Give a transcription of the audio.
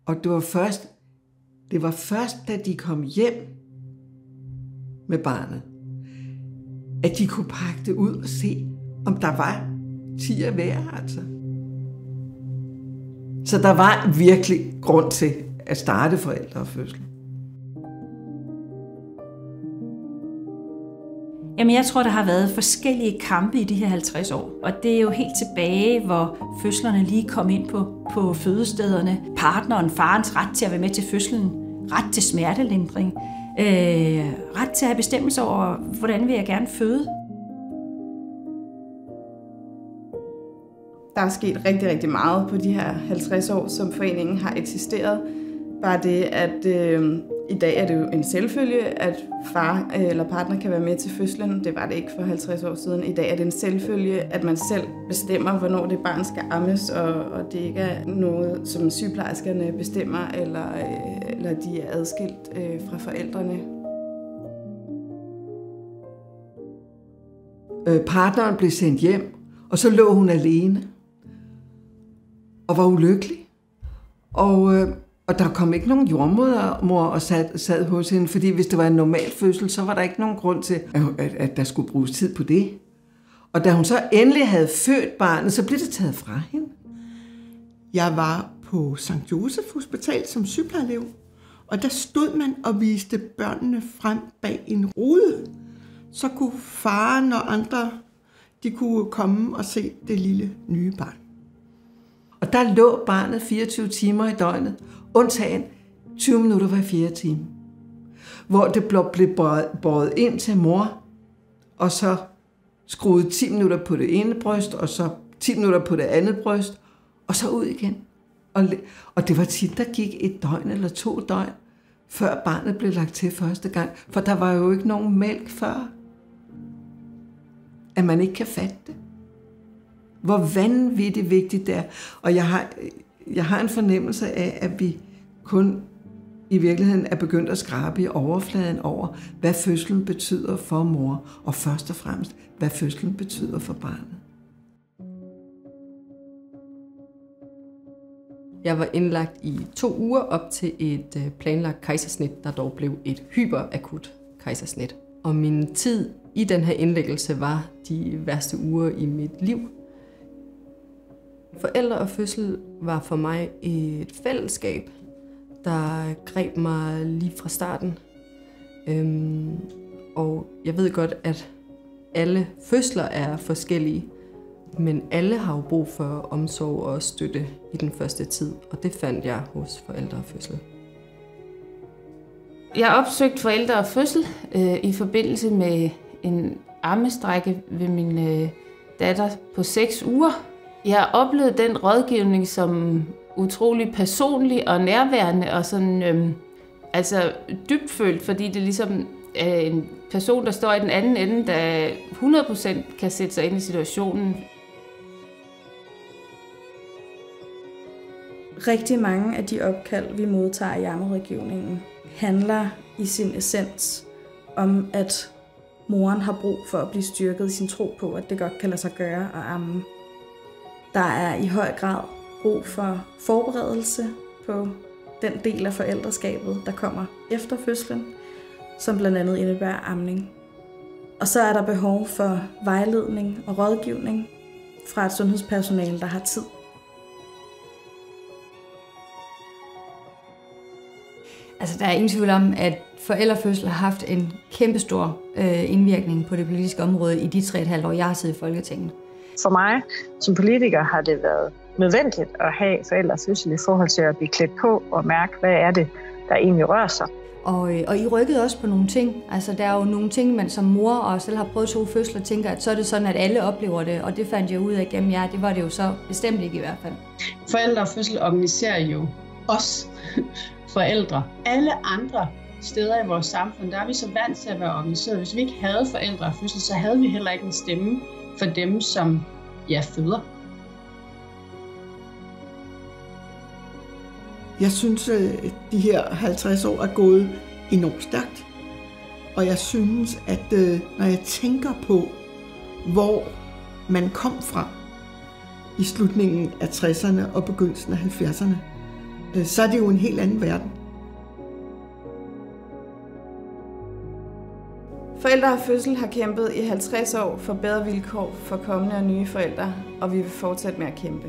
Og det var først, da de kom hjem med barnet, at de kunne pakke det ud og se, om der var 10 af hver, altså. Så der var virkelig grund til at starte forældrefødsel. Jamen, jeg tror, der har været forskellige kampe i de her 50 år. Og det er jo helt tilbage, hvor fødslerne lige kom ind på fødestederne. Partneren, farens ret til at være med til fødslen. Ret til smertelindring. Ret til at have bestemmelse over, hvordan vil jeg gerne føde. Der er sket rigtig, rigtig meget på de her 50 år, som foreningen har eksisteret. Bare det, at i dag er det jo en selvfølge, at far eller partner kan være med til fødslen. Det var det ikke for 50 år siden. I dag er det en selvfølge, at man selv bestemmer, hvornår det barn skal ammes, og det ikke er noget, som sygeplejerskerne bestemmer, eller de er adskilt fra forældrene. Partneren blev sendt hjem, og så lå hun alene og var ulykkelig. Og der kom ikke nogen jordmor og sad hos hende, fordi hvis det var en normal fødsel, så var der ikke nogen grund til, at der skulle bruges tid på det. Og da hun så endelig havde født barnet, så blev det taget fra hende. Jeg var på St. Joseph Hospital som sygeplejeelev, og der stod man og viste børnene frem bag en rude. Så kunne faren og andre, de kunne komme og se det lille nye barn. Og der lå barnet 24 timer i døgnet, undtagen 20 minutter hver 4. time. Hvor det blev båret ind til mor, og så skruet 10 minutter på det ene bryst, og så 10 minutter på det andet bryst, og så ud igen. Og det var tit, der gik 1 døgn eller 2 døgn, før barnet blev lagt til første gang. For der var jo ikke nogen mælk før. At man ikke kan fatte det. Hvor vanvittigt vigtigt det er. Og jeg har en fornemmelse af, at vi kun i virkeligheden er begyndt at skrabe i overfladen over, hvad fødslen betyder for mor, og først og fremmest, hvad fødslen betyder for barnet. Jeg var indlagt i 2 uger op til et planlagt kejsersnit, der dog blev et hyperakut kejsersnit. Og min tid i den her indlæggelse var de værste uger i mit liv. Forældre og fødsel var for mig et fællesskab, der greb mig lige fra starten. Og jeg ved godt, at alle fødsler er forskellige, men alle har jo brug for omsorg og støtte i den første tid, og det fandt jeg hos forældre og fødsel. Jeg opsøgte forældre og fødsel i forbindelse med en ammestrække ved min datter på 6 uger. Jeg oplevede den rådgivning som utrolig personlig og nærværende og sådan, dybfølt, fordi det ligesom er en person, der står i den anden ende, der 100% kan sætte sig ind i situationen. Rigtig mange af de opkald, vi modtager i ammerådgivningen, handler i sin essens om, at moren har brug for at blive styrket i sin tro på, at det godt kan lade sig gøre at amme. Der er i høj grad brug for forberedelse på den del af forældreskabet, der kommer efter fødslen, som blandt andet indebærer amning. Og så er der behov for vejledning og rådgivning fra et sundhedspersonale, der har tid. Altså, der er ingen tvivl om, at forældrefødsel har haft en kæmpestor indvirkning på det politiske område i de 3,5 år, jeg har siddet i Folketinget. For mig som politiker har det været nødvendigt at have forældrefødsel i forhold til at blive klædt på og mærke, hvad er det, der egentlig rører sig. Og I rykkede også på nogle ting. Altså, der er jo nogle ting, man som mor og selv har prøvet 2 fødsler, tænker, at så er det sådan, at alle oplever det. Og det fandt jeg ud af gennem jer. Det var det jo så bestemt ikke i hvert fald. Forældrefødsel organiserer jo os forældre. Alle andre steder i vores samfund, der er vi så vant til at være organiseret. Hvis vi ikke havde forældrefødsel, så havde vi heller ikke en stemme for dem, som føder. Jeg synes, at de her 50 år er gået enormt stærkt. Og jeg synes, at når jeg tænker på, hvor man kom fra i slutningen af 60'erne og begyndelsen af 70'erne, så er det jo en helt anden verden. Forældre af fødsel har kæmpet i 50 år for bedre vilkår for kommende og nye forældre, og vi vil fortsætte med at kæmpe.